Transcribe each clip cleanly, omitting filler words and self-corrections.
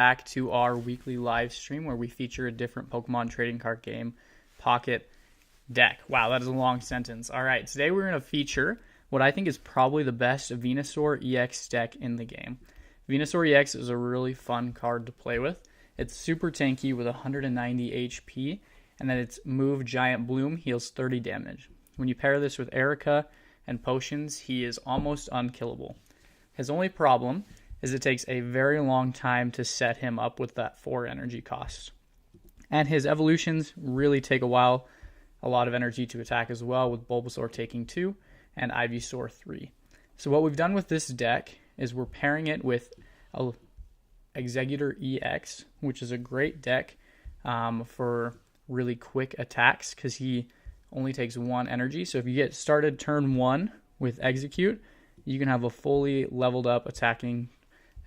Back to our weekly live stream where we feature a different Pokemon trading card game, Pocket Deck. Wow, that is a long sentence. All right, today we're going to feature what I think is probably the best Venusaur EX deck in the game. Venusaur EX is a really fun card to play with. It's super tanky with 190 HP, and then its move Giant Bloom heals 30 damage. When you pair this with Erica and potions, he is almost unkillable. His only problem is it takes a very long time to set him up with that 4 energy cost. And his evolutions really take a while, a lot of energy to attack as well, with Bulbasaur taking 2 and Ivysaur 3. So what we've done with this deck is we're pairing it with a Exeggutor EX, which is a great deck for really quick attacks because he only takes 1 energy. So if you get started turn 1 with Execute, you can have a fully leveled up attacking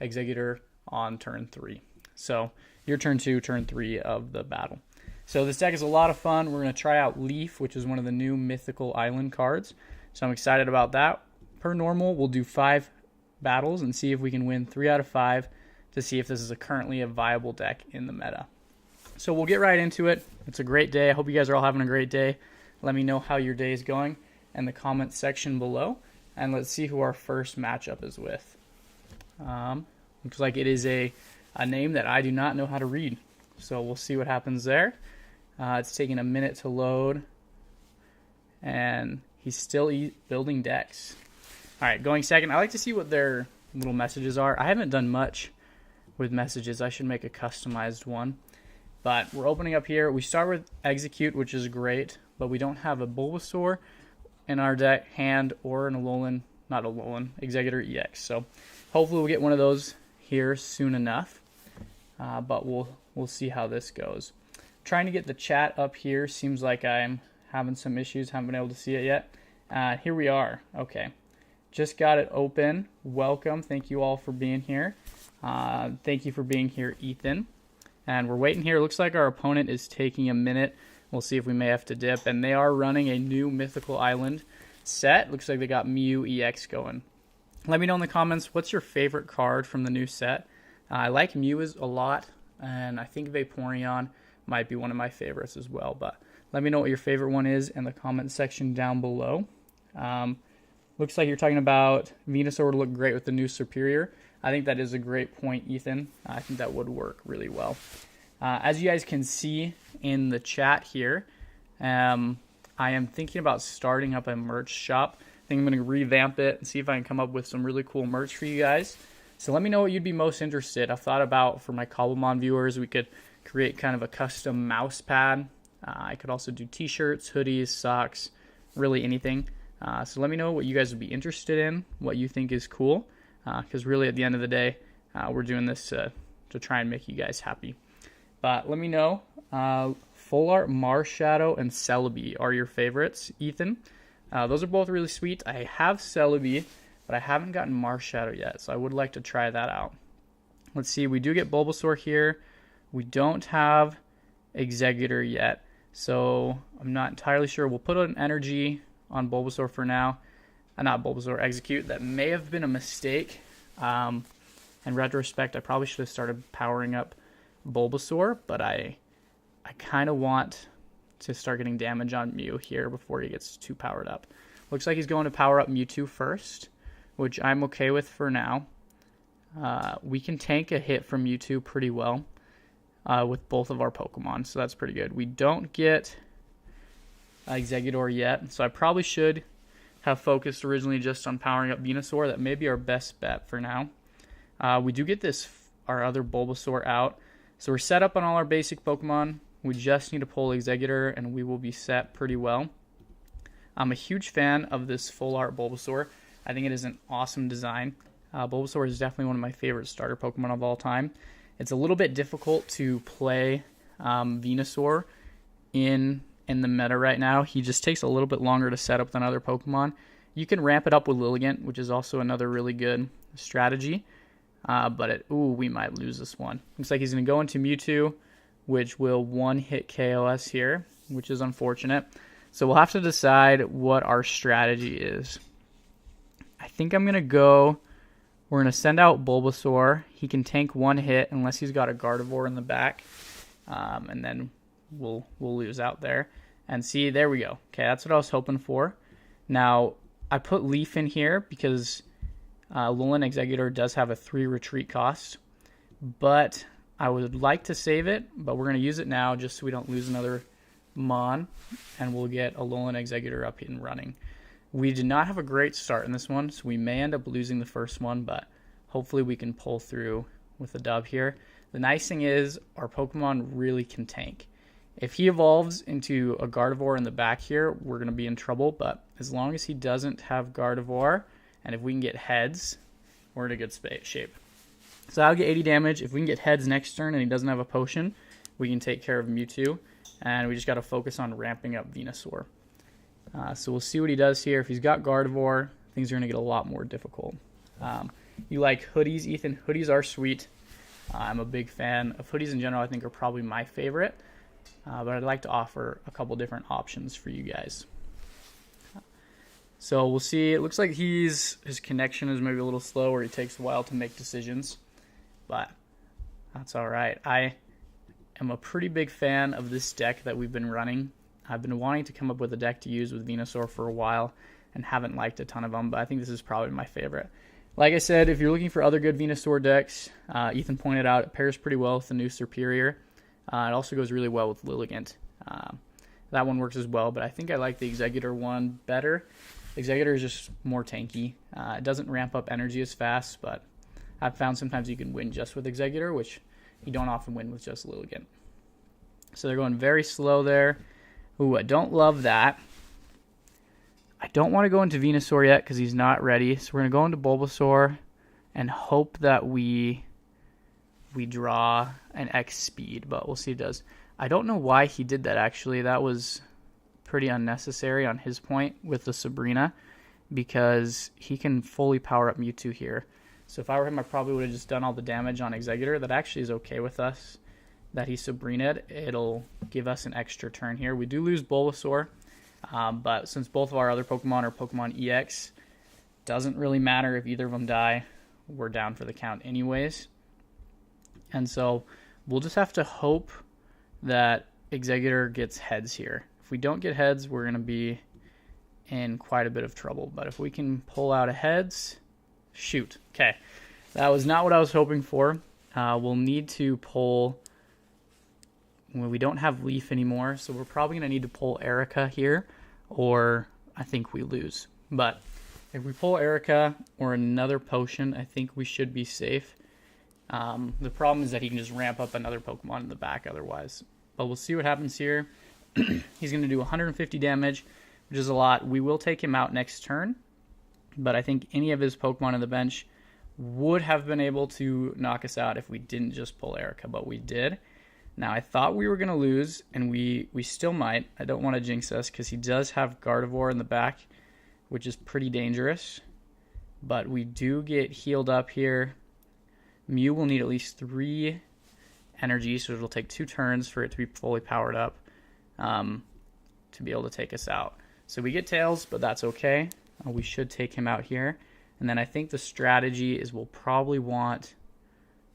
Exeggutor on turn 3. So your turn 2, turn 3 of the battle. So this deck is a lot of fun. We're going to try out Leaf, which is one of the new Mythical Island cards. So I'm excited about that. Per normal, we'll do 5 battles and see if we can win 3 out of 5 to see if this is currently a viable deck in the meta. So we'll get right into it. It's a great day. I hope you guys are all having a great day. Let me know how your day is going in the comment section below. And let's see who our first matchup is with. Looks like it is a name that I do not know how to read. So we'll see what happens there. It's taking a minute to load. And he's still building decks. All right, going second. I like to see what their little messages are. I haven't done much with messages. I should make a customized one. But we're opening up here. We start with Execute, which is great. But we don't have a Bulbasaur in our deck, hand, or an Exeggutor EX. So hopefully we'll get one of those here soon enough. But we'll see how this goes. Trying to get the chat up here. Seems like I'm having some issues. Haven't been able to see it yet. Here we are. Okay. Just got it open. Welcome. Thank you all for being here. Thank you for being here, Ethan. And we're waiting here. Looks like our opponent is taking a minute. We'll see if we may have to dip. And they are running a new Mythical Island set. Looks like they got Mew EX going. Let me know in the comments, what's your favorite card from the new set? I like Mew a lot, and I think Vaporeon might be one of my favorites as well. But let me know what your favorite one is in the comment section down below. Looks like you're talking about Venusaur would look great with the new Superior. I think that is a great point, Ethan. I think that would work really well. As you guys can see in the chat here, I am thinking about starting up a merch shop. I think I'm going to revamp it and see if I can come up with some really cool merch for you guys. So let me know what you'd be most interested. I've thought about, for my Cobblemon viewers, we could create kind of a custom mouse pad. I could also do t-shirts, hoodies, socks, really anything. So let me know what you guys would be interested in, what you think is cool. Because really at the end of the day, we're doing this to try and make you guys happy. But let me know. Full Art, Marshadow, and Celebi are your favorites, Ethan. Those are both really sweet. I have Celebi, but I haven't gotten Marshadow yet, so I would like to try that out. Let's see, we do get Bulbasaur here. We don't have Exeggutor yet, so I'm not entirely sure. We'll put an energy on Bulbasaur for now. Not Bulbasaur, Execute. That may have been a mistake. In retrospect, I probably should have started powering up Bulbasaur, but I kind of want to start getting damage on Mew here before he gets too powered up. Looks like he's going to power up Mewtwo first, which I'm okay with for now. We can tank a hit from Mewtwo pretty well with both of our Pokemon, so that's pretty good. We don't get Exeggutor yet, so I probably should have focused originally just on powering up Venusaur. That may be our best bet for now. We do get our other Bulbasaur out, so we're set up on all our basic Pokemon. We just need to pull Exeggutor, and we will be set pretty well. I'm a huge fan of this Full Art Bulbasaur. I think it is an awesome design. Bulbasaur is definitely one of my favorite starter Pokemon of all time. It's a little bit difficult to play Venusaur in the meta right now. He just takes a little bit longer to set up than other Pokemon. You can ramp it up with Lilligant, which is also another really good strategy. But we might lose this one. Looks like he's going to go into Mewtwo, which will one-hit KO us here, which is unfortunate. So we'll have to decide what our strategy is. I think I'm going to go We're going to send out Bulbasaur. He can tank one hit unless he's got a Gardevoir in the back. And then we'll lose out there. And see, there we go. Okay, that's what I was hoping for. Now, I put Leaf in here because Alolan Exeggutor does have a 3 retreat cost. But I would like to save it, but we're going to use it now just so we don't lose another Mon. And we'll get Alolan Exeggutor up and running. We did not have a great start in this one, so we may end up losing the first one, but hopefully we can pull through with a dub here. The nice thing is our Pokemon really can tank. If he evolves into a Gardevoir in the back here, we're going to be in trouble, but as long as he doesn't have Gardevoir, and if we can get heads, we're in a good shape. So I'll get 80 damage. If we can get heads next turn and he doesn't have a potion, we can take care of Mewtwo, and we just got to focus on ramping up Venusaur. So we'll see what he does here. If he's got Gardevoir, things are going to get a lot more difficult. You like hoodies, Ethan? Hoodies are sweet. I'm a big fan of hoodies in general. I think are probably my favorite. But I'd like to offer a couple different options for you guys. So we'll see. It looks like his connection is maybe a little slow, or he takes a while to make decisions. But that's all right. I am a pretty big fan of this deck that we've been running. I've been wanting to come up with a deck to use with Venusaur for a while and haven't liked a ton of them, but I think this is probably my favorite. Like I said, if you're looking for other good Venusaur decks, Ethan pointed out it pairs pretty well with the new Superior. It also goes really well with Lilligant. That one works as well, but I think I like the Exeggutor one better. Exeggutor is just more tanky. It doesn't ramp up energy as fast, but I've found sometimes you can win just with Exeggutor, which you don't often win with just Lilligant. So they're going very slow there. Ooh, I don't love that. I don't want to go into Venusaur yet because he's not ready. So we're going to go into Bulbasaur and hope that we draw an X speed, but we'll see if it does. I don't know why he did that, actually. That was pretty unnecessary on his point with the Sabrina because he can fully power up Mewtwo here. So if I were him, I probably would have just done all the damage on Exeggutor. That actually is okay with us. That he Sabrina'd, it'll give us an extra turn here. We do lose Bulbasaur, but since both of our other Pokemon are Pokemon EX, doesn't really matter if either of them die. We're down for the count anyways. And so we'll just have to hope that Exeggutor gets heads here. If we don't get heads, we're going to be in quite a bit of trouble. But if we can pull out a heads, shoot. Okay, that was not what I was hoping for. We'll need to pull... Well, we don't have Leaf anymore, so we're probably going to need to pull Erica here, or I think we lose. But if we pull Erica or another potion, I think we should be safe. The problem is that he can just ramp up another Pokemon in the back otherwise. But we'll see what happens here. He's going to do 150 damage, which is a lot. We will take him out next turn, but I think any of his Pokemon on the bench would have been able to knock us out if we didn't just pull Erica, but we did. Now, I thought we were going to lose, and we still might. I don't want to jinx us because he does have Gardevoir in the back, which is pretty dangerous. But we do get healed up here. Mew will need at least 3 energy, so it'll take 2 turns for it to be fully powered up to be able to take us out. So we get Tails, but that's okay. We should take him out here. And then I think the strategy is we'll probably want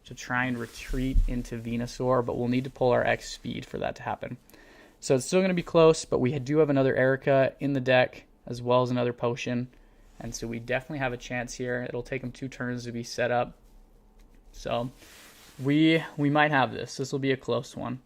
to try and retreat into Venusaur, but we'll need to pull our X speed for that to happen. So it's still going to be close, but we do have another Erica in the deck, as well as another potion, and so we definitely have a chance here. It'll take him 2 turns to be set up. So we might have this. This will be a close one.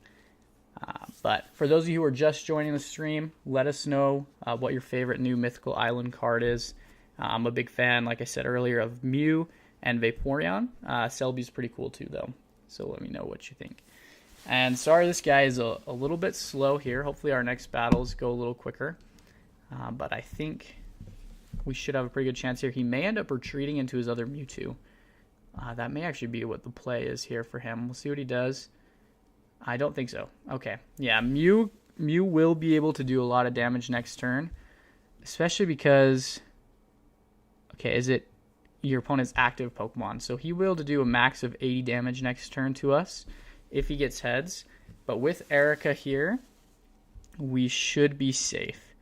But for those of you who are just joining the stream, let us know what your favorite new Mythical Island card is. I'm a big fan, like I said earlier, of Mew and Vaporeon. Celebi's pretty cool too, though. So let me know what you think. And sorry this guy is a little bit slow here. Hopefully our next battles go a little quicker. But I think we should have a pretty good chance here. He may end up retreating into his other Mewtwo. That may actually be what the play is here for him. We'll see what he does. I don't think so. Okay. Yeah, Mew will be able to do a lot of damage next turn. Especially because... Okay, is it your opponent's active Pokemon? So he will be able to do a max of 80 damage next turn to us if he gets heads. But with Erica here, we should be safe.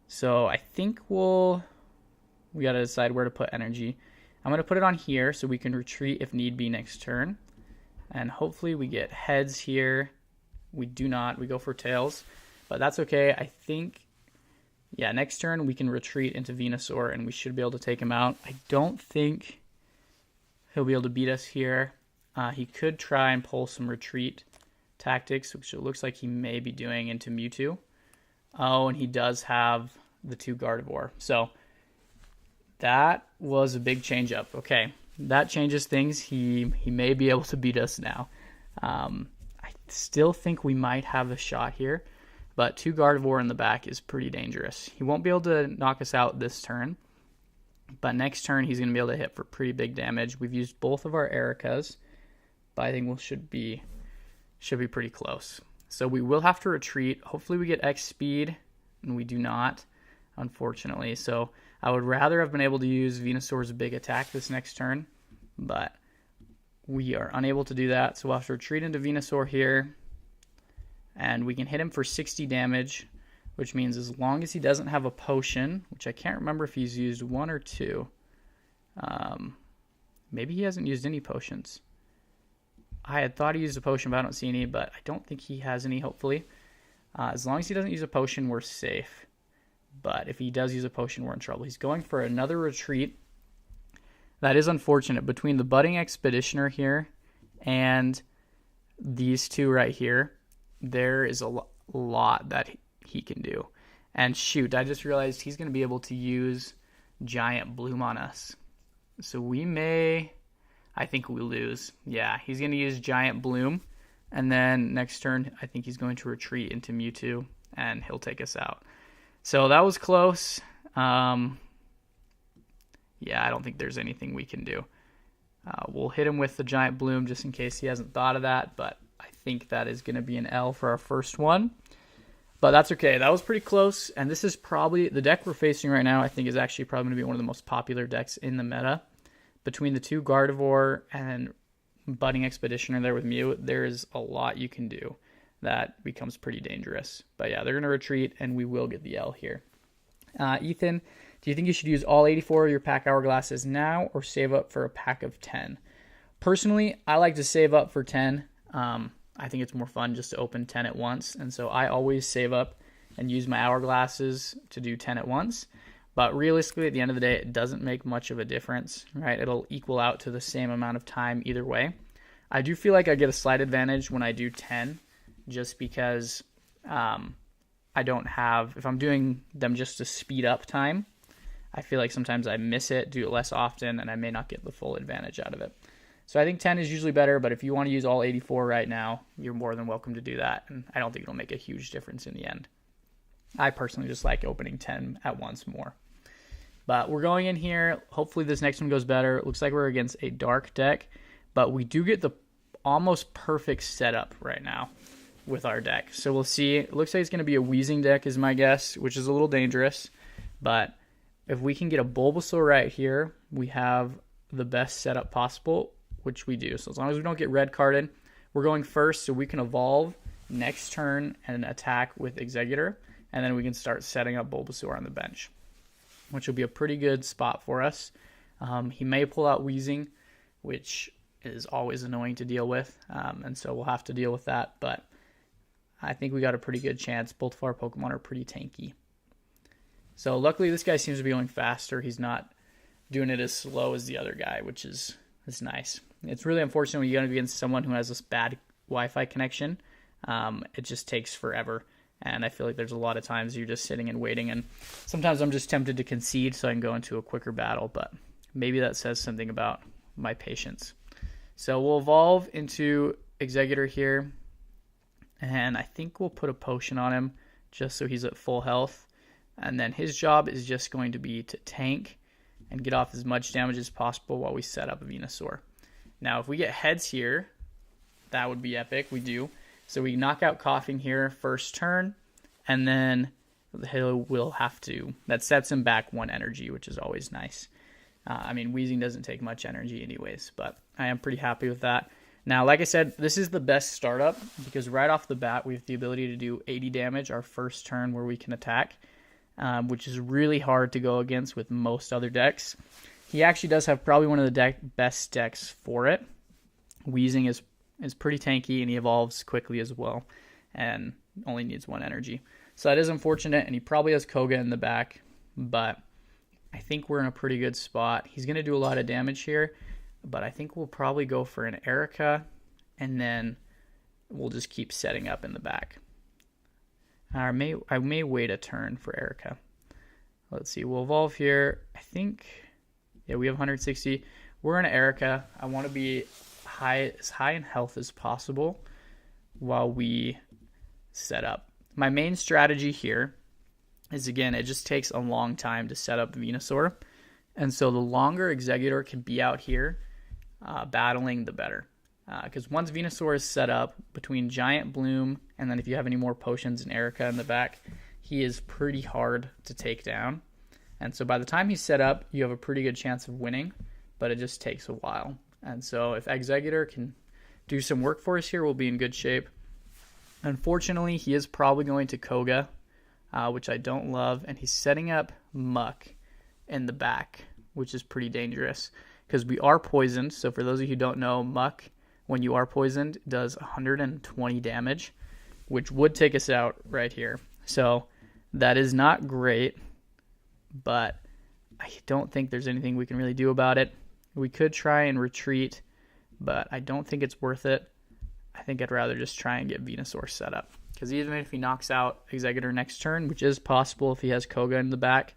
So I think we got to decide where to put energy. I'm going to put it on here so we can retreat if need be next turn. And hopefully we get heads here. We do not. We go for tails. But that's okay. I think, yeah, next turn we can retreat into Venusaur and we should be able to take him out. I don't think he'll be able to beat us here. He could try and pull some retreat tactics, which it looks like he may be doing into Mewtwo. Oh, and he does have the 2 Gardevoir. So that was a big change up. Okay, that changes things. He may be able to beat us now. I still think we might have a shot here, but 2 Gardevoir in the back is pretty dangerous. He won't be able to knock us out this turn, but next turn he's going to be able to hit for pretty big damage. We've used both of our Ericas, but I think we should be pretty close. So we will have to retreat. Hopefully we get X speed, and we do not, unfortunately. So I would rather have been able to use Venusaur's big attack this next turn, but we are unable to do that. So we'll have to retreat into Venusaur here, and we can hit him for 60 damage, which means as long as he doesn't have a potion, which I can't remember if he's used 1 or 2. Maybe he hasn't used any potions. I had thought he used a potion, but I don't see any, but I don't think he has any, hopefully. As long as he doesn't use a potion, we're safe. But if he does use a potion, we're in trouble. He's going for another retreat. That is unfortunate. Between the Budding Expeditioner here and these 2 right here, there is a lot that he can do. And shoot, I just realized he's going to be able to use Giant Bloom on us. So we may... I think we lose. Yeah, he's going to use Giant Bloom. And then next turn, I think he's going to retreat into Mewtwo, and he'll take us out. So that was close. Yeah, I don't think there's anything we can do. We'll hit him with the Giant Bloom just in case he hasn't thought of that, but I think that is going to be an L for our first one. But that's okay. That was pretty close, and this is probably, the deck we're facing right now, I think is actually probably going to be one of the most popular decks in the meta. Between the 2 Gardevoir and Budding Expeditioner there with Mew, there is a lot you can do that becomes pretty dangerous. But yeah, they're going to retreat, and we will get the L here. Ethan, do you think you should use all 84 of your pack hourglasses now or save up for a pack of 10? Personally, I like to save up for 10. I think it's more fun just to open 10 at once, and so I always save up and use my hourglasses to do 10 at once. But realistically, at the end of the day, it doesn't make much of a difference, right? It'll equal out to the same amount of time either way. I do feel like I get a slight advantage when I do 10, just because I don't have, if I'm doing them just to speed up time, I feel like sometimes I miss it, do it less often, and I may not get the full advantage out of it. So I think 10 is usually better, but if you want to use all 84 right now, you're more than welcome to do that, and I don't think it'll make a huge difference in the end. I personally just like opening 10 at once more. But we're going in here. Hopefully this next one goes better. It looks like we're against a dark deck, but we do get the almost perfect setup right now with our deck. So we'll see. It looks like it's going to be a Weezing deck is my guess, which is a little dangerous. But if we can get a Bulbasaur right here, we have the best setup possible, which we do. So as long as we don't get red carded, we're going first so we can evolve next turn and attack with Executor, and then we can start setting up Bulbasaur on the bench, which will be a pretty good spot for us. He may pull out Weezing, which is always annoying to deal with, and so we'll have to deal with that, but I think we got a pretty good chance. Both of our Pokemon are pretty tanky. So luckily this guy seems to be going faster. He's not doing it as slow as the other guy, which is nice. It's really unfortunate when you're going to be against someone who has this bad Wi-Fi connection. It just takes forever. And I feel like there's a lot of times you're just sitting and waiting, and sometimes I'm just tempted to concede so I can go into a quicker battle, but maybe that says something about my patience. So we'll evolve into Executor here, and I think we'll put a potion on him just so he's at full health, and then his job is just going to be to tank and get off as much damage as possible while we set up a Venusaur. Now, if we get heads here, that would be epic. We do. So we knock out Coughing here first turn, and then he will have to, that sets him back 1 energy, which is always nice. I mean, Weezing doesn't take much energy anyways, but I am pretty happy with that. Now, like I said, this is the best startup because right off the bat, we have the ability to do 80 damage our first turn where we can attack, which is really hard to go against with most other decks. He actually does have probably one of the best decks for it. Wheezing is pretty tanky, and he evolves quickly as well, and only needs 1 energy. So that is unfortunate, and he probably has Koga in the back, but I think we're in a pretty good spot. He's going to do a lot of damage here, but I think we'll probably go for an Erica, and then we'll just keep setting up in the back. I may wait a turn for Erica. Let's see. We'll evolve here. I think, yeah, we have 160. We're in Erica. I want to be as high in health as possible while we set up. My main strategy here is, again, it just takes a long time to set up Venusaur. And so the longer Exeggutor can be out here battling, the better. Because once Venusaur is set up between Giant Bloom, and then if you have any more potions and Erica in the back, he is pretty hard to take down. And so by the time he's set up, you have a pretty good chance of winning, but it just takes a while. And so if Exeggutor can do some work for us here, we'll be in good shape. Unfortunately, he is probably going to Koga, which I don't love, and he's setting up Muck in the back, which is pretty dangerous because we are poisoned. So for those of you who don't know, Muck, when you are poisoned, does 120 damage, which would take us out right here. So that is not great, but I don't think there's anything we can really do about it. We could try and retreat, but I don't think it's worth it. I think I'd rather just try and get Venusaur set up. Because even if he knocks out Exeggutor next turn, which is possible if he has Koga in the back,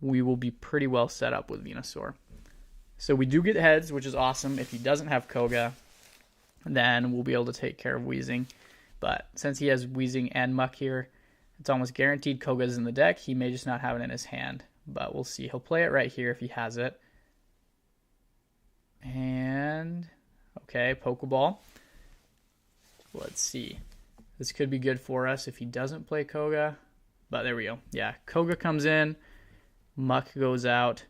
we will be pretty well set up with Venusaur. So we do get heads, which is awesome. If he doesn't have Koga, then we'll be able to take care of Wheezing. But since he has Wheezing and Muck here, it's almost guaranteed Koga's in the deck. He may just not have it in his hand, but we'll see. He'll play it right here if he has it. And, okay, Pokeball. Let's see. This could be good for us if he doesn't play Koga. But there we go. Yeah, Koga comes in. Muck goes out.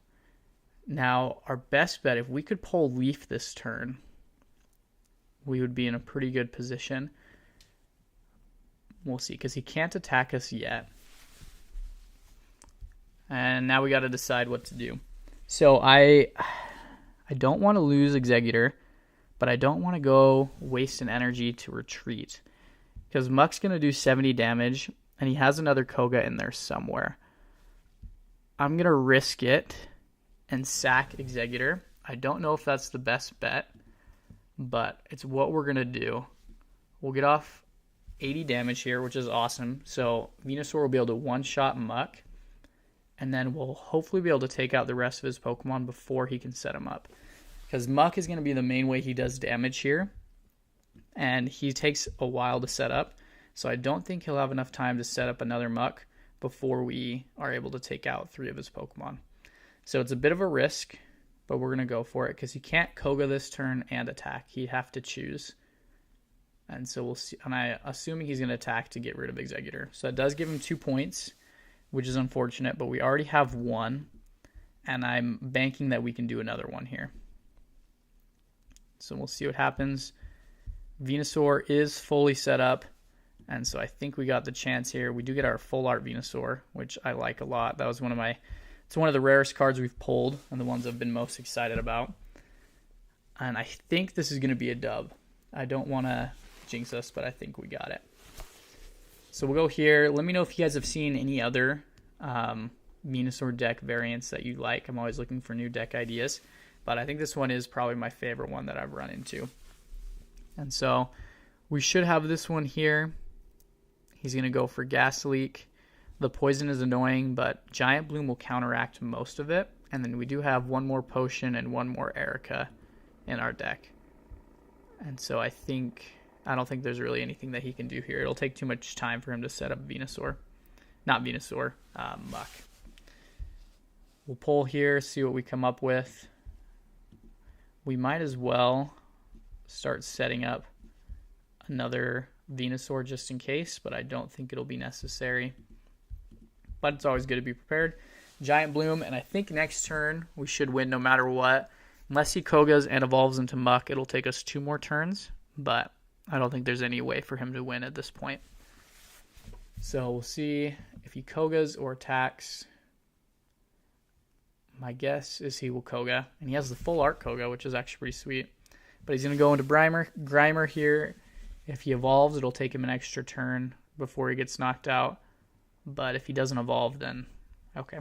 Now, our best bet, if we could pull Leaf this turn, we would be in a pretty good position. We'll see, because he can't attack us yet. And now we got to decide what to do. So I don't want to lose Exeggutor, but I don't want to go waste an energy to retreat. Because Muck's going to do 70 damage, and he has another Koga in there somewhere. I'm going to risk it and sack Exeggutor. I don't know if that's the best bet, but it's what we're going to do. We'll get off 80 damage here, which is awesome. So Venusaur will be able to one-shot Muck, and then we'll hopefully be able to take out the rest of his Pokemon before he can set him up. Because Muck is going to be the main way he does damage here. And he takes a while to set up. So I don't think he'll have enough time to set up another Muck before we are able to take out 3 of his Pokemon. So it's a bit of a risk, but we're going to go for it. Because he can't Koga this turn and attack. He'd have to choose. And so we'll see. And I'm assuming he's going to attack to get rid of Exeggutor. So that does give him 2 points, which is unfortunate. But we already have 1. And I'm banking that we can do another one here. So we'll see what happens. Venusaur is fully set up, and so I think we got the chance here. We do get our full art Venusaur, which I like a lot. That was it's one of the rarest cards we've pulled, and the ones I've been most excited about. And I think this is going to be a dub. I don't want to jinx us, but I think we got it. So we'll go here. Let me know if you guys have seen any other Venusaur deck variants that you like. I'm always looking for new deck ideas. But I think this one is probably my favorite one that I've run into. And so we should have this one here. He's going to go for Gas Leak. The poison is annoying, but Giant Bloom will counteract most of it. And then we do have 1 more potion and 1 more Erica in our deck. And so I don't think there's really anything that he can do here. It'll take too much time for him to set up Venusaur. Not Venusaur, Muck. We'll pull here, see what we come up with. We might as well start setting up another Venusaur just in case, but I don't think it'll be necessary. But it's always good to be prepared. Giant Bloom, and I think next turn we should win no matter what. Unless he Kogas and evolves into Muck, it'll take us 2 more turns, but I don't think there's any way for him to win at this point. So we'll see if he Kogas or attacks. my guess is he will Koga. And he has the full art Koga, which is actually pretty sweet. But he's going to go into Grimer here. If he evolves, it'll take him an extra turn before he gets knocked out. But if he doesn't evolve, then okay.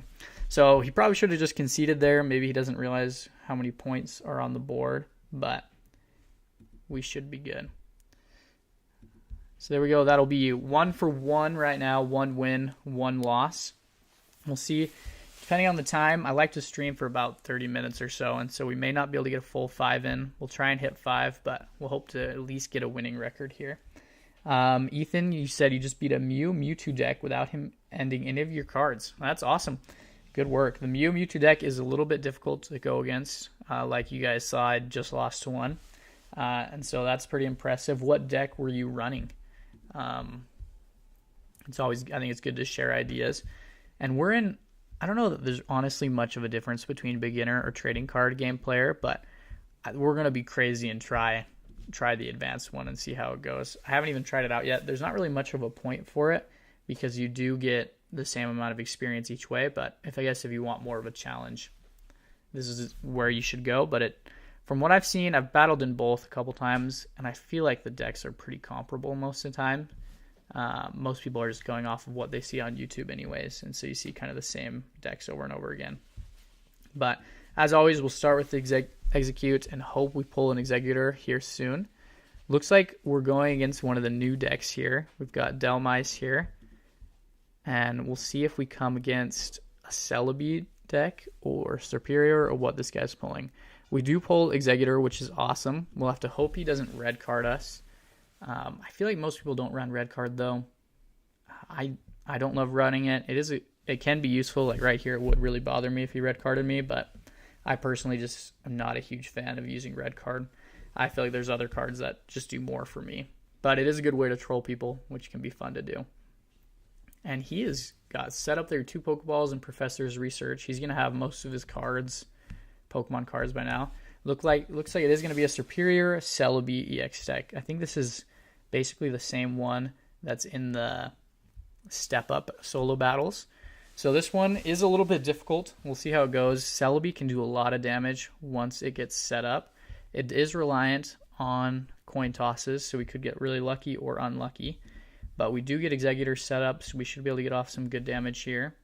So he probably should have just conceded there. Maybe he doesn't realize how many points are on the board. But we should be good. So there we go. That'll be 1 for 1 right now. 1 win, 1 loss. We'll see. Depending on the time, I like to stream for about 30 minutes or so, and so we may not be able to get a full 5 in. We'll try and hit 5, but we'll hope to at least get a winning record here. Ethan, you said you just beat a Mewtwo deck without him ending any of your cards. That's awesome. Good work. The Mewtwo deck is a little bit difficult to go against. Like you guys saw, I just lost to one. And so that's pretty impressive. What deck were you running? It's always, I think it's good to share ideas. And we're in, I don't know that there's honestly much of a difference between beginner or trading card game player, but we're going to be crazy and try the advanced one and see how it goes. I haven't even tried it out yet. There's not really much of a point for it because you do get the same amount of experience each way, but I guess if you want more of a challenge, this is where you should go. But from what I've seen, I've battled in both a couple times, and I feel like the decks are pretty comparable most of the time. Most people are just going off of what they see on YouTube anyways, and so you see kind of the same decks over and over again. But as always, we'll start with the execute and hope we pull an executor here soon. Looks like we're going against one of the new decks here. We've got Delmice here, and we'll see if we come against a Celebi deck or Superior or what this guy's pulling. We do pull Executor, which is awesome. We'll have to hope he doesn't red card us. I feel like most people don't run red card though. I don't love running it. It can be useful. Like right here, it would really bother me if he red carded me, but I personally just am not a huge fan of using red card. I feel like there's other cards that just do more for me. But it is a good way to troll people, which can be fun to do. And he has got set up there 2 Pokeballs and Professor's Research. He's going to have most of his cards, Pokemon cards by now. Looks like it is going to be a Superior Celebi EX deck. I think this is basically the same one that's in the Step Up solo battles. So this one is a little bit difficult. We'll see how it goes. Celebi can do a lot of damage once it gets set up. It is reliant on coin tosses, so we could get really lucky or unlucky. But we do get Executor set up, so we should be able to get off some good damage here.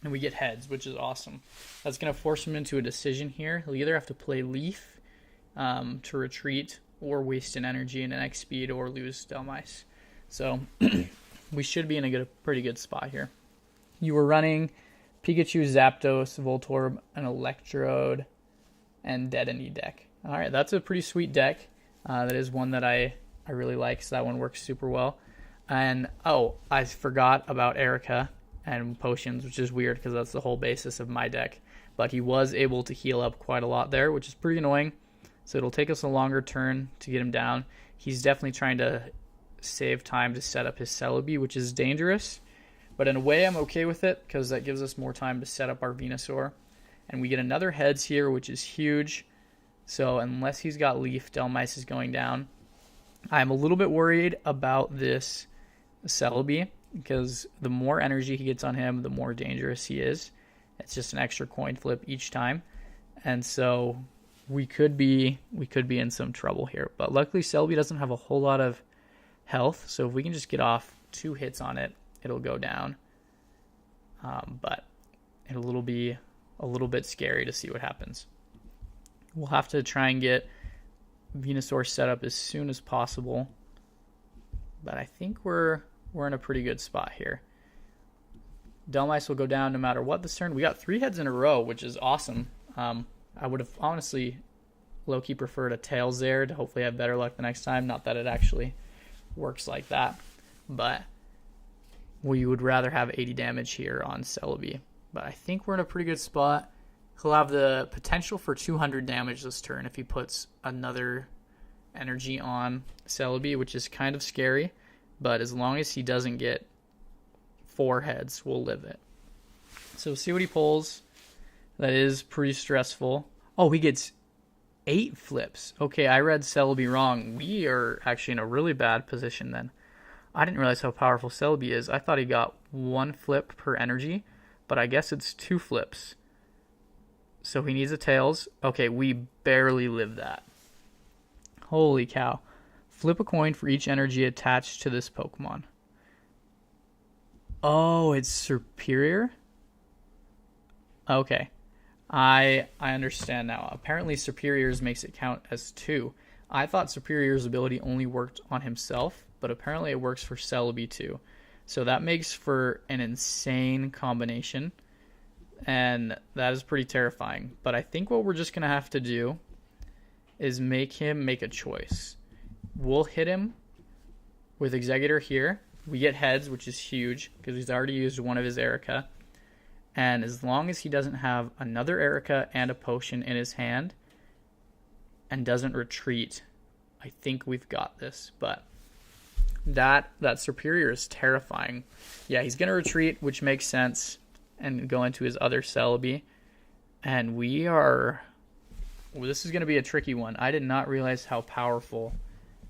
And we get heads, which is awesome. That's going to force him into a decision here. He'll either have to play Leaf to retreat or waste an energy and an X speed or lose Delmice. So we should be in a pretty good spot here. You were running Pikachu, Zapdos, Voltorb, an Electrode, and Dedenne deck. All right, that's a pretty sweet deck. That is one that I really like, so that one works super well. And, I forgot about Erica and potions, which is weird because that's the whole basis of my deck. But he was able to heal up quite a lot there, which is pretty annoying. So it'll take us a longer turn to get him down. He's definitely trying to save time to set up his Celebi, which is dangerous. But in a way, I'm okay with it because that gives us more time to set up our Venusaur. And we get another heads here, which is huge. So unless he's got Leaf, Delmice is going down. I'm a little bit worried about this Celebi because the more energy he gets on him, the more dangerous he is. It's just an extra coin flip each time. And so we could be in some trouble here. But luckily, Celebi doesn't have a whole lot of health. So if we can just get off 2 hits on it, it'll go down. But it'll be a little bit scary to see what happens. We'll have to try and get Venusaur set up as soon as possible. But I think we're in a pretty good spot here. Delmice will go down no matter what this turn. We got 3 heads in a row, which is awesome. I would have honestly low-key preferred a Tails there to hopefully have better luck the next time. Not that it actually works like that. But we would rather have 80 damage here on Celebi. But I think we're in a pretty good spot. He'll have the potential for 200 damage this turn if he puts another energy on Celebi, which is kind of scary. But as long as he doesn't get 4 heads, we'll live it. So we'll see what he pulls. That is pretty stressful. Oh, he gets 8 flips. Okay, I read Celebi wrong. We are actually in a really bad position then. I didn't realize how powerful Celebi is. I thought he got 1 flip per energy, but I guess it's 2 flips. So he needs a Tails. Okay, we barely live that. Holy cow. Flip a coin for each energy attached to this Pokemon. Oh, it's superior? Okay. I understand now. Apparently superiors makes it count as 2. I thought superior's ability only worked on himself, but apparently it works for Celebi too. So that makes for an insane combination, and that is pretty terrifying. But I think what we're just going to have to do is make him make a choice. We'll hit him with Exeggutor here. We get heads, which is huge because he's already used one of his Erica. And as long as he doesn't have another Erica and a potion in his hand and doesn't retreat, I think we've got this. But that superior is terrifying. Yeah, he's going to retreat, which makes sense, and go into his other Celebi. And this is going to be a tricky one. I did not realize how powerful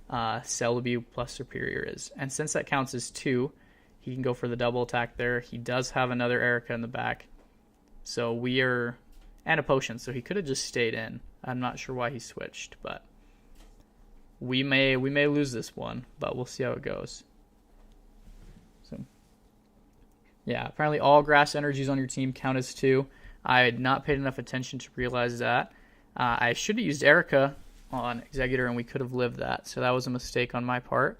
Celebi plus superior is. And since that counts as 2, he can go for the double attack there. He does have another Erica in the back. So and a potion, so he could have just stayed in. I'm not sure why he switched, but we may lose this one, but we'll see how it goes. So yeah, apparently all grass energies on your team count as 2. I had not paid enough attention to realize that. I should have used Erica on Exeggutor, and we could have lived that, so that was a mistake on my part.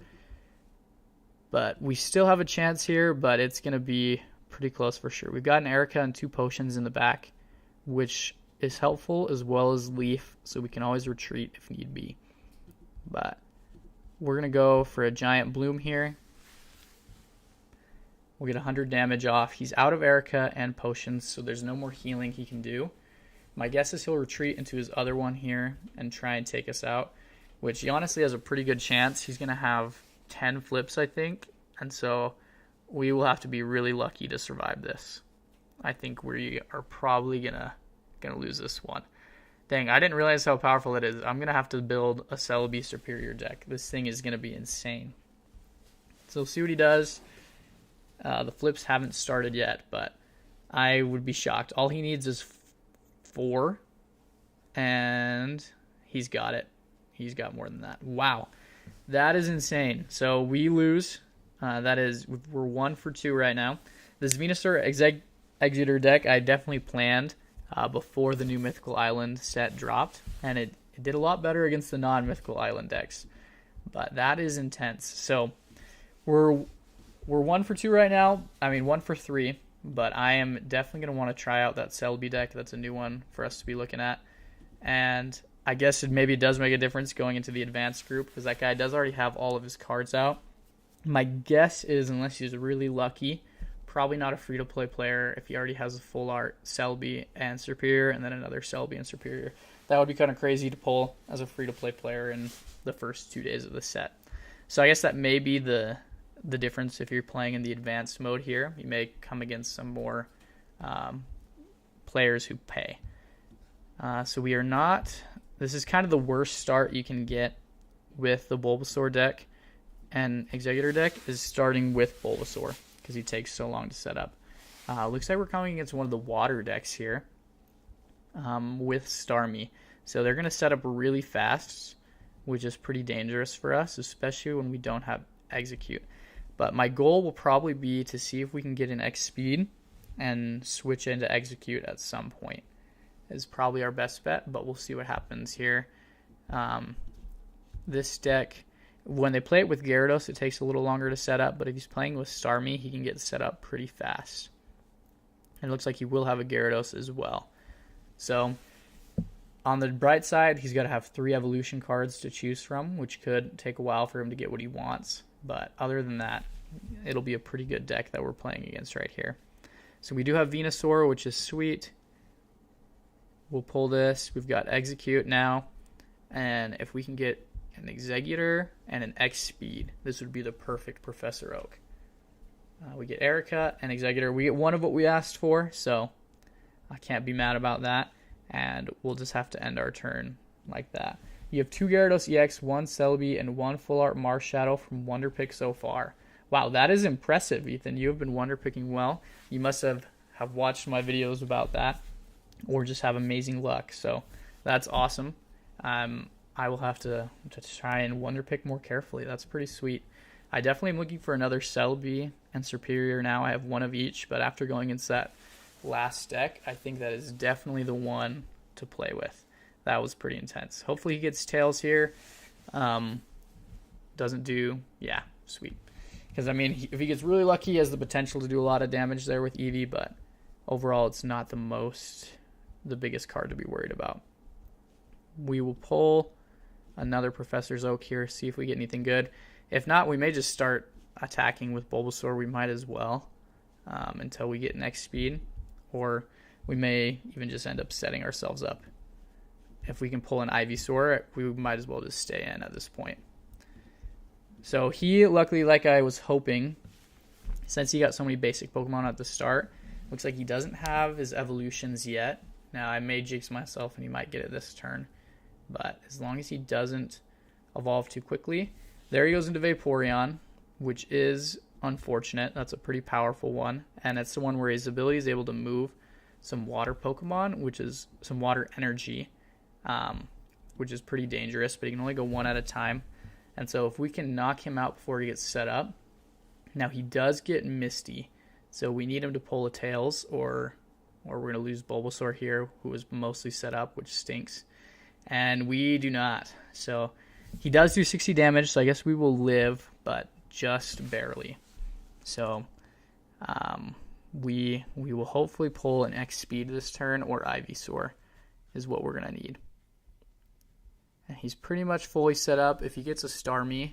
But we still have a chance here, but it's going to be pretty close for sure. We've got an Erica and 2 potions in the back, which is helpful, as well as Leaf, so we can always retreat if need be. But we're going to go for a Giant Bloom here. We'll get 100 damage off. He's out of Erica and potions, so there's no more healing he can do. My guess is he'll retreat into his other one here and try and take us out, which he honestly has a pretty good chance. He's going to have 10 flips, I think, and so we will have to be really lucky to survive this. I think we are probably gonna lose this one. Dang, I didn't realize how powerful it is. I'm gonna have to build a Celebi superior deck. This thing is gonna be insane. So we'll see what he does. The flips haven't started yet, but I would be shocked. All he needs is 4, and he's got it. He's got more than that. Wow. That is insane. So we lose. We're 1 for 2 right now. This Venusaur Exeggutor deck I definitely planned before the new Mythical Island set dropped, and it did a lot better against the non-Mythical Island decks. But that is intense. So we're 1 for 2 right now. I mean 1 for 3. But I am definitely going to want to try out that Celebi deck. That's a new one for us to be looking at. And I guess it does make a difference going into the advanced group, because that guy does already have all of his cards out. My guess is, unless he's really lucky, probably not a free-to-play player if he already has a full art Celebi and Superior, and then another Celebi and Superior. That would be kind of crazy to pull as a free-to-play player in the first 2 days of the set. So I guess that may be the difference if you're playing in the advanced mode here. You may come against some more players who pay. So we are not... This is kind of the worst start you can get with the Bulbasaur deck and Exeggutor deck, is starting with Bulbasaur, because he takes so long to set up. Looks like we're coming against one of the water decks here with Starmie. So they're going to set up really fast, which is pretty dangerous for us, especially when we don't have Execute. But my goal will probably be to see if we can get an X speed and switch into Execute at some point. Is probably our best bet, but we'll see what happens here. This deck, when they play it with Gyarados, it takes a little longer to set up, but if he's playing with Starmie, he can get set up pretty fast. And it looks like he will have a Gyarados as well. So, on the bright side, he's got to have 3 evolution cards to choose from, which could take a while for him to get what he wants. But other than that, it'll be a pretty good deck that we're playing against right here. So we do have Venusaur, which is sweet. We'll pull this. We've got Execute now. And if we can get an Exeggutor and an X speed, this would be the perfect Professor Oak. We get Erica and Exeggutor. We get one of what we asked for, so I can't be mad about that. And we'll just have to end our turn like that. You have 2 Gyarados EX, 1 Celebi, and 1 Full Art Marshadow from Wonder Pick so far. Wow, that is impressive, Ethan. You have been Wonder Picking well. You must have watched my videos about that. or just have amazing luck. So that's awesome. I will have to try and Wonder Pick more carefully. That's pretty sweet. I definitely am looking for another Celebi and Superior now. I have one of each, but after going into that last deck, I think that is definitely the one to play with. That was pretty intense. Hopefully he gets Tails here. Doesn't do, yeah, sweet. Because, I mean, if he gets really lucky, he has the potential to do a lot of damage there with Eevee, but overall it's not the biggest card to be worried about. We will pull another Professor's Oak here, see if we get anything good. If not, we may just start attacking with Bulbasaur. We might as well until we get next speed, or we may even just end up setting ourselves up. If we can pull an Ivysaur, we might as well just stay in at this point. So he, luckily, like I was hoping, since he got so many basic Pokemon at the start, looks like he doesn't have his evolutions yet. Now, I may jinx myself and he might get it this turn, but as long as he doesn't evolve too quickly. There he goes into Vaporeon, which is unfortunate. That's a pretty powerful one, and it's the one where his ability is able to move some water Pokemon, which is some water energy, which is pretty dangerous, but he can only go one at a time. And so if we can knock him out before he gets set up. Now he does get Misty, so we need him to pull a Tails, or we're going to lose Bulbasaur here, who is mostly set up, which stinks. And we do not. So he does do 60 damage, so I guess we will live, but just barely. So we will hopefully pull an X-Speed this turn, or Ivysaur is what we're going to need. And he's pretty much fully set up. If he gets a Starmie,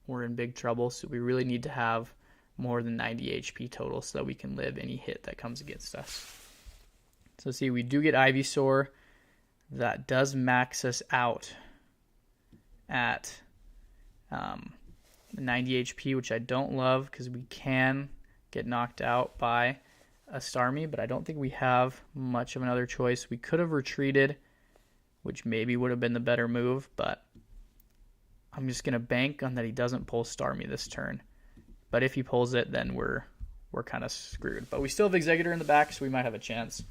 we're in big trouble, so we really need to have more than 90 HP total so that we can live any hit that comes against us. So see, we do get Ivysaur. That does max us out at 90 HP, which I don't love because we can get knocked out by a Starmie, but I don't think we have much of another choice. We could have retreated, which maybe would have been the better move, but I'm just going to bank on that he doesn't pull Starmie this turn. But if he pulls it, then we're kind of screwed. But we still have Exeggutor in the back, so we might have a chance.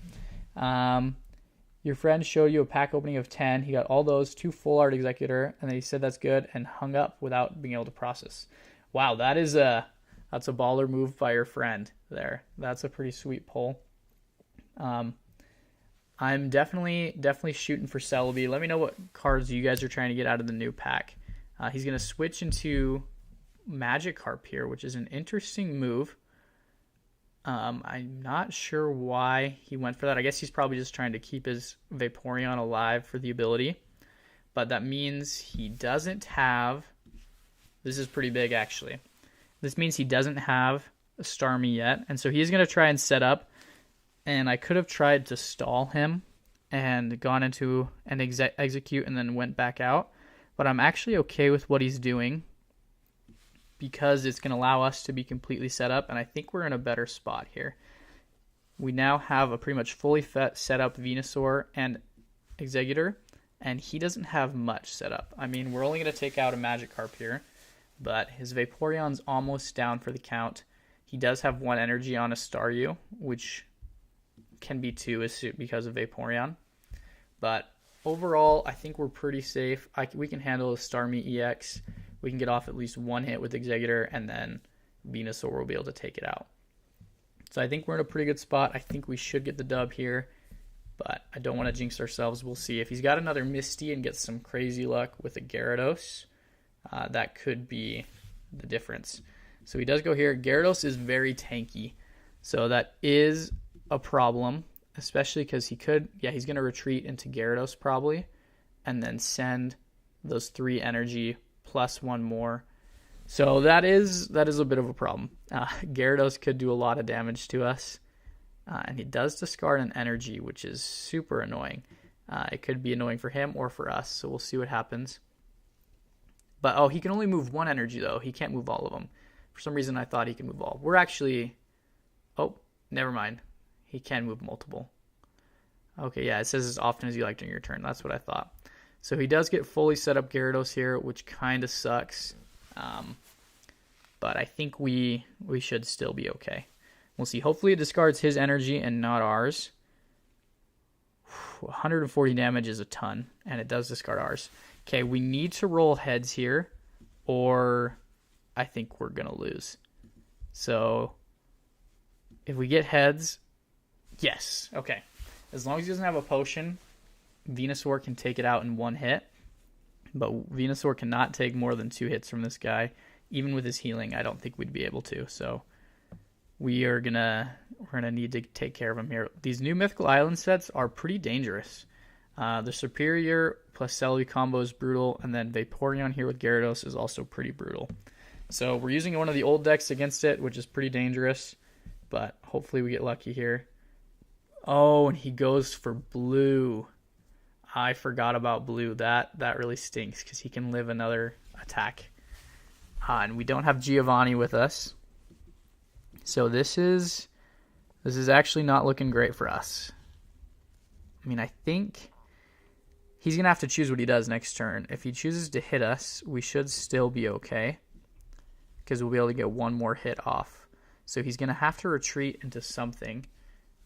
Your friend showed you a pack opening of 10. He got all those, 2 full art Exeggutor, and then he said that's good and hung up without being able to process. Wow, that's a baller move by your friend there. That's a pretty sweet pull. I'm definitely shooting for Celebi. Let me know what cards you guys are trying to get out of the new pack. He's going to switch into Magikarp here, which is an interesting move. I'm not sure why he went for that. I guess he's probably just trying to keep his Vaporeon alive for the ability. But that means he doesn't have... This is pretty big, actually. This means he doesn't have a Starmie yet. And so he's going to try and set up. And I could have tried to stall him and gone into an execute and then went back out. But I'm actually okay with what he's doing, because it's going to allow us to be completely set up, and I think we're in a better spot here. We now have a pretty much fully set up Venusaur and Exeggutor, and he doesn't have much set up. I mean, we're only going to take out a Magikarp here, but his Vaporeon's almost down for the count. He does have 1 energy on a Staryu, which can be 2 because of Vaporeon. But overall, I think we're pretty safe. We can handle a Starmie EX. We can get off at least 1 hit with Exeggutor, and then Venusaur will be able to take it out. So I think we're in a pretty good spot. I think we should get the dub here, but I don't want to jinx ourselves. We'll see. If he's got another Misty and gets some crazy luck with a Gyarados, that could be the difference. So he does go here. Gyarados is very tanky, so that is a problem, especially because he's going to retreat into Gyarados probably, and then send those 3 energy plus 1 more. So that is a bit of a problem. Gyarados could do a lot of damage to us, and he does discard an energy, which is super annoying. It could be annoying for him or for us, so we'll see what happens. But he can only move 1 energy though. He can't move all of them. For some reason I thought he could move all. We're actually... Oh, never mind. He can move multiple. Okay, yeah, it says as often as you like during your turn. That's what I thought. So he does get fully set up Gyarados here, which kind of sucks. But I think we should still be okay. We'll see. Hopefully it discards his energy and not ours. 140 damage is a ton, and it does discard ours. Okay, we need to roll heads here, or I think we're going to lose. So if we get heads, yes. Okay. As long as he doesn't have a potion, Venusaur can take it out in one hit. But Venusaur cannot take more than 2 hits from this guy. Even with his healing, I don't think we'd be able to. So we're gonna need to take care of him here. These new Mythical Island sets are pretty dangerous. The Superior plus Celebi combo is brutal, and then Vaporeon here with Gyarados is also pretty brutal. So we're using one of the old decks against it, which is pretty dangerous, but hopefully we get lucky here. Oh, and he goes for blue. I forgot about blue. That really stinks because he can live another attack. And we don't have Giovanni with us. So this is actually not looking great for us. I mean, I think he's going to have to choose what he does next turn. If he chooses to hit us, we should still be okay, because we'll be able to get one more hit off. So he's going to have to retreat into something.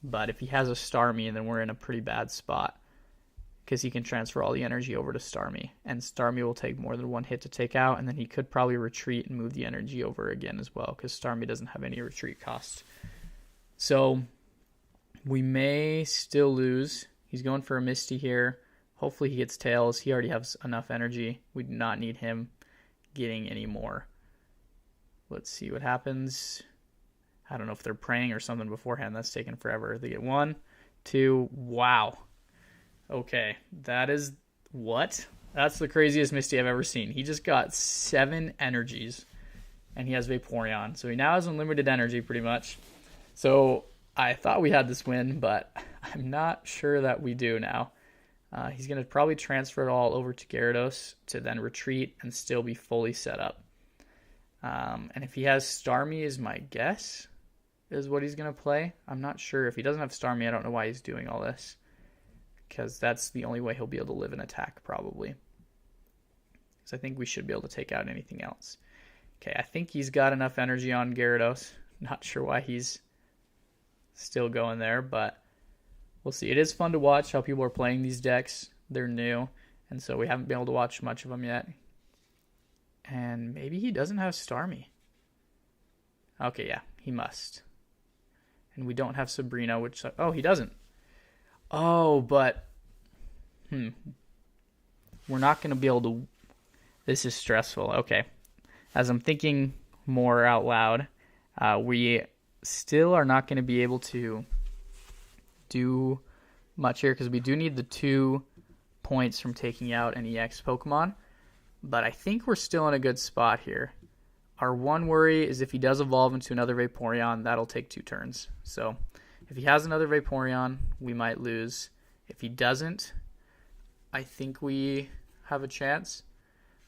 But if he has a Starmie, then we're in a pretty bad spot, because he can transfer all the energy over to Starmie. And Starmie will take more than one hit to take out, and then he could probably retreat and move the energy over again as well, because Starmie doesn't have any retreat cost. So we may still lose. He's going for a Misty here. Hopefully he gets Tails. He already has enough energy. We do not need him getting any more. Let's see what happens. I don't know if they're praying or something beforehand. That's taken forever. They get 1, 2. Wow. Okay, that is what? That's the craziest Misty I've ever seen. He just got 7 energies, and he has Vaporeon. So he now has unlimited energy, pretty much. So I thought we had this win, but I'm not sure that we do now. He's going to probably transfer it all over to Gyarados to then retreat and still be fully set up. And if he has Starmie, is my guess, is what he's going to play. I'm not sure. If he doesn't have Starmie, I don't know why he's doing all this, because that's the only way he'll be able to live an attack, probably. So I think we should be able to take out anything else. Okay, I think he's got enough energy on Gyarados. Not sure why he's still going there, but we'll see. It is fun to watch how people are playing these decks. They're new, and so we haven't been able to watch much of them yet. And maybe he doesn't have Starmie. Okay, yeah, he must. And we don't have Sabrina, which... Oh, he doesn't. Oh, but... We're not going to be able to... This is stressful. Okay. As I'm thinking more out loud, we still are not going to be able to do much here, because we do need the 2 points from taking out an EX Pokemon. But I think we're still in a good spot here. Our one worry is if he does evolve into another Vaporeon, that'll take 2 turns. So if he has another Vaporeon, we might lose. If he doesn't, I think we have a chance.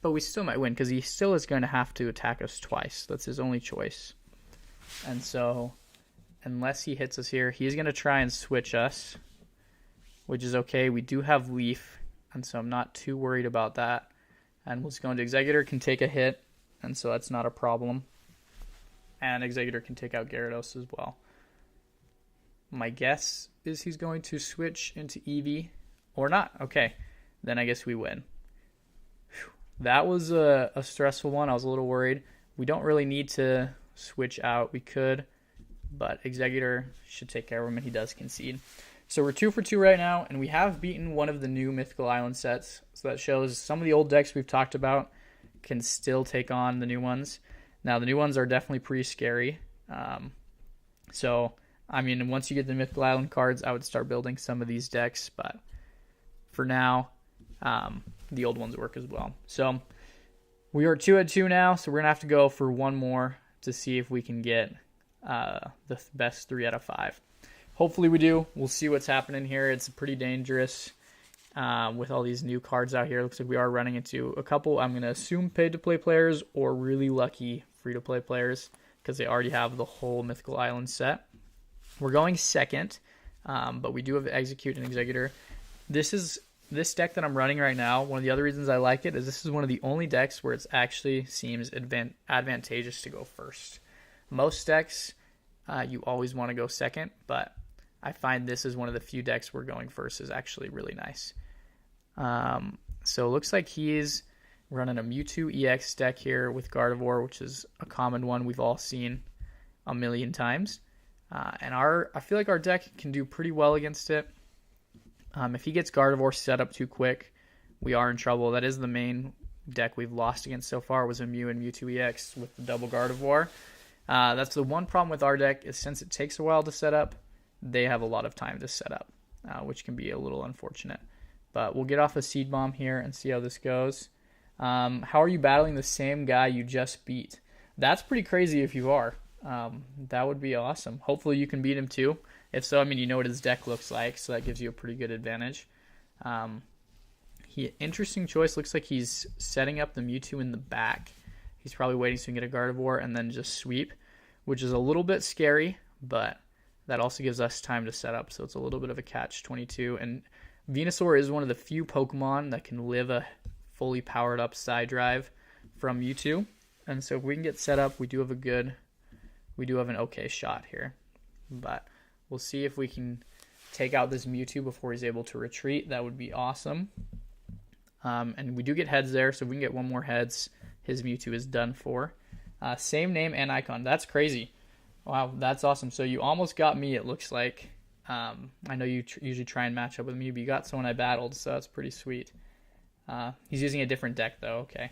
But we still might win, because he still is going to have to attack us twice. That's his only choice. And so, unless he hits us here, he's going to try and switch us, which is okay. We do have Leaf, and so I'm not too worried about that. And we'll just go into Executor, can take a hit, and so that's not a problem. And Executor can take out Gyarados as well. My guess is he's going to switch into Eevee, or not. Okay, then I guess we win. Whew. That was a stressful one. I was a little worried. We don't really need to switch out. We could, but Executor should take care of him, and he does concede. So we're 2 for 2 right now, and we have beaten one of the new Mythical Island sets. So that shows some of the old decks we've talked about can still take on the new ones. Now, the new ones are definitely pretty scary. So, I mean, once you get the Mythical Island cards, I would start building some of these decks. But for now, the old ones work as well. So we are 2 at 2 now, so we're going to have to go for one more to see if we can get the best 3 out of 5. Hopefully we do. We'll see what's happening here. It's pretty dangerous with all these new cards out here. Looks like we are running into a couple, I'm going to assume, paid-to-play players or really lucky free-to-play players, because they already have the whole Mythical Island set. We're going second, but we do have Execute and Executor. This deck that I'm running right now, one of the other reasons I like it is this is one of the only decks where it actually seems advantageous to go first. Most decks, you always want to go second, but I find this is one of the few decks we're going first is actually really nice. So it looks like he's running a Mewtwo EX deck here with Gardevoir, which is a common one we've all seen a million times. And I feel like our deck can do pretty well against it. If he gets Gardevoir set up too quick, we are in trouble. That is the main deck we've lost against so far, was a Mew and Mewtwo EX with the double Gardevoir. That's the one problem with our deck, is since it takes a while to set up, they have a lot of time to set up, which can be a little unfortunate. But we'll get off a Seed Bomb here and see how this goes. How are you battling the same guy you just beat? That's pretty crazy if you are. That would be awesome. Hopefully you can beat him too. If so, I mean, you know what his deck looks like, so that gives you a pretty good advantage. Interesting choice. Looks like he's setting up the Mewtwo in the back. He's probably waiting so he can get a Gardevoir and then just sweep, which is a little bit scary, but that also gives us time to set up, so it's a little bit of a catch-22. And Venusaur is one of the few Pokemon that can live a fully powered up side drive from Mewtwo. And so if we can get set up, we do have an okay shot here. But we'll see if we can take out this Mewtwo before he's able to retreat. That would be awesome. And we do get heads there, so if we can get one more heads, his Mewtwo is done for. Same name and icon. That's crazy. Wow, that's awesome. So you almost got me, it looks like. I know you usually try and match up with me, but you got someone I battled, so that's pretty sweet. He's using a different deck, though. Okay.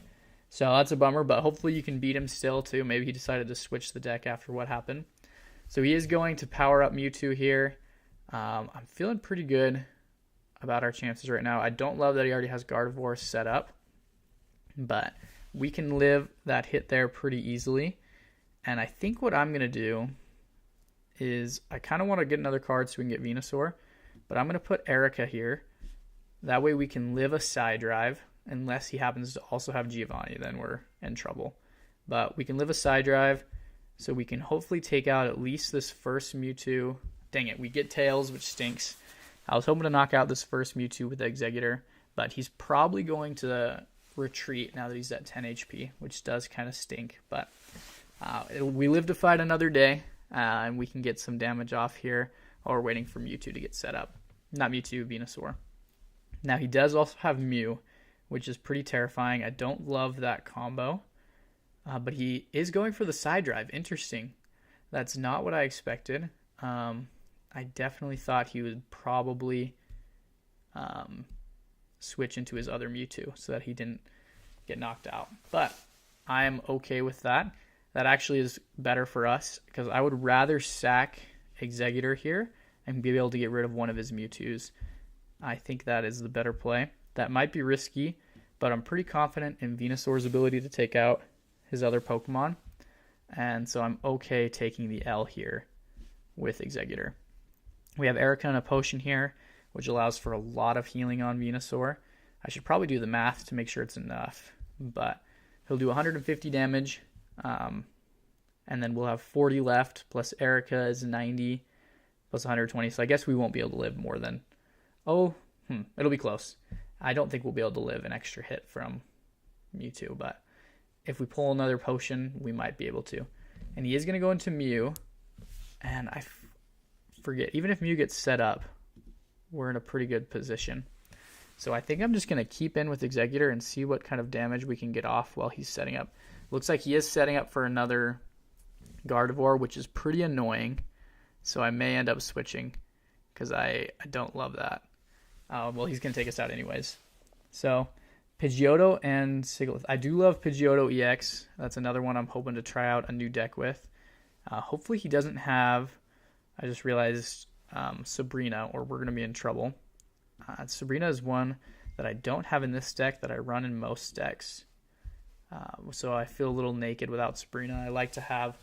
So that's a bummer, but hopefully you can beat him still, too. Maybe he decided to switch the deck after what happened. So he is going to power up Mewtwo here. I'm feeling pretty good about our chances right now. I don't love that he already has Gardevoir set up, but we can live that hit there pretty easily. And I think what I'm going to do is I kind of want to get another card so we can get Venusaur, but I'm going to put Erica here. That way we can live a side drive, unless he happens to also have Giovanni, then we're in trouble. But we can live a side drive, so we can hopefully take out at least this first Mewtwo. Dang it, we get Tails, which stinks. I was hoping to knock out this first Mewtwo with the Exeggutor, but he's probably going to retreat now that he's at 10 HP, which does kind of stink. But we live to fight another day, and we can get some damage off here while we're waiting for Mewtwo to get set up. Not Mewtwo, Venusaur. Now, he does also have Mew, which is pretty terrifying. I don't love that combo, but he is going for the side drive. Interesting. That's not what I expected. I definitely thought he would probably switch into his other Mewtwo so that he didn't get knocked out. But I am okay with that. That actually is better for us, because I would rather sack Exeggutor here and be able to get rid of one of his Mewtwo's. I think that is the better play. That might be risky, but I'm pretty confident in Venusaur's ability to take out his other Pokemon. And so I'm okay taking the L here with Exeggutor. We have Erica and a potion here, which allows for a lot of healing on Venusaur. I should probably do the math to make sure it's enough, but he'll do 150 damage, and then we'll have 40 left, plus Erica is 90, plus 120, so I guess we won't be able to live more than... it'll be close. I don't think we'll be able to live an extra hit from Mewtwo, but if we pull another potion, we might be able to. And he is going to go into Mew, and I forget, even if Mew gets set up, we're in a pretty good position. So I think I'm just going to keep in with Exeggutor and see what kind of damage we can get off while he's setting up. Looks like he is setting up for another Gardevoir, which is pretty annoying. So I may end up switching, because I don't love that. Well, he's going to take us out anyways. So Pidgeotto and Sigilyph. I do love Pidgeotto EX. That's another one I'm hoping to try out a new deck with. Hopefully he doesn't have... I just realized Sabrina, or we're going to be in trouble. Sabrina is one that I don't have in this deck that I run in most decks. So I feel a little naked without Sabrina. I like to have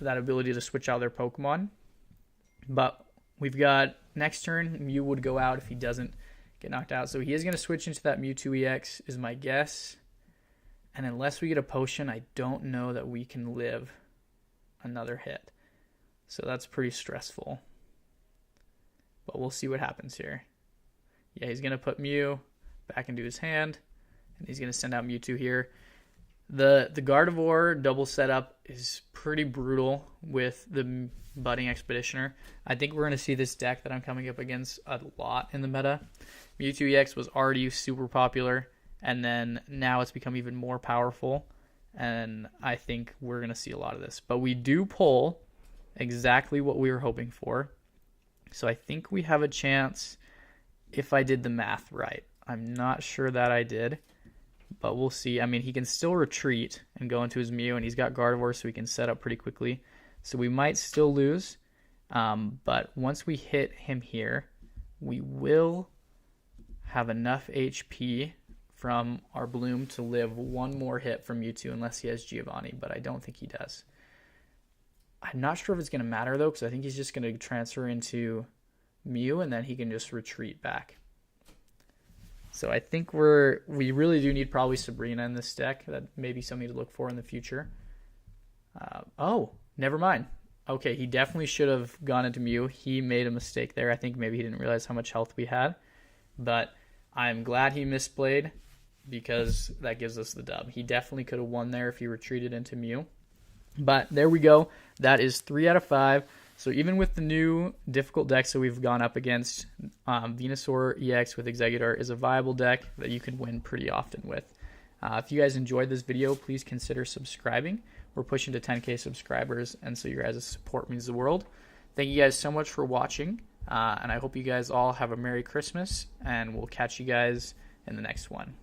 that ability to switch out their Pokemon. But we've got next turn, Mew would go out if he doesn't get knocked out. So he is going to switch into that Mewtwo EX is my guess. And unless we get a potion, I don't know that we can live another hit. So that's pretty stressful. But we'll see what happens here. Yeah, he's going to put Mew back into his hand. And he's going to send out Mewtwo here. The Gardevoir double setup is pretty brutal with the Budding Expeditioner. I think we're going to see this deck that I'm coming up against a lot in the meta. Mewtwo EX was already super popular, and then now it's become even more powerful, and I think we're going to see a lot of this. But we do pull exactly what we were hoping for, so I think we have a chance if I did the math right. I'm not sure that I did, but we'll see. I mean, he can still retreat and go into his Mew, and he's got Gardevoir, so he can set up pretty quickly. So we might still lose, but once we hit him here, we will have enough HP from our Bloom to live one more hit from Mewtwo, unless he has Giovanni, but I don't think he does. I'm not sure if it's going to matter, though, because I think he's just going to transfer into Mew, and then he can just retreat back. So I think we really do need probably Sabrina in this deck. That may be something to look for in the future. Oh, never mind. Okay, he definitely should have gone into Mew. He made a mistake there. I think maybe he didn't realize how much health we had. But I'm glad he misplayed, because that gives us the dub. He definitely could have won there if he retreated into Mew. But there we go. That is 3 out of 5. So even with the new difficult decks that we've gone up against, Venusaur EX with Exeggutor is a viable deck that you can win pretty often with. If you guys enjoyed this video, please consider subscribing. We're pushing to 10K subscribers, and so your guys' support means the world. Thank you guys so much for watching, and I hope you guys all have a Merry Christmas, and we'll catch you guys in the next one.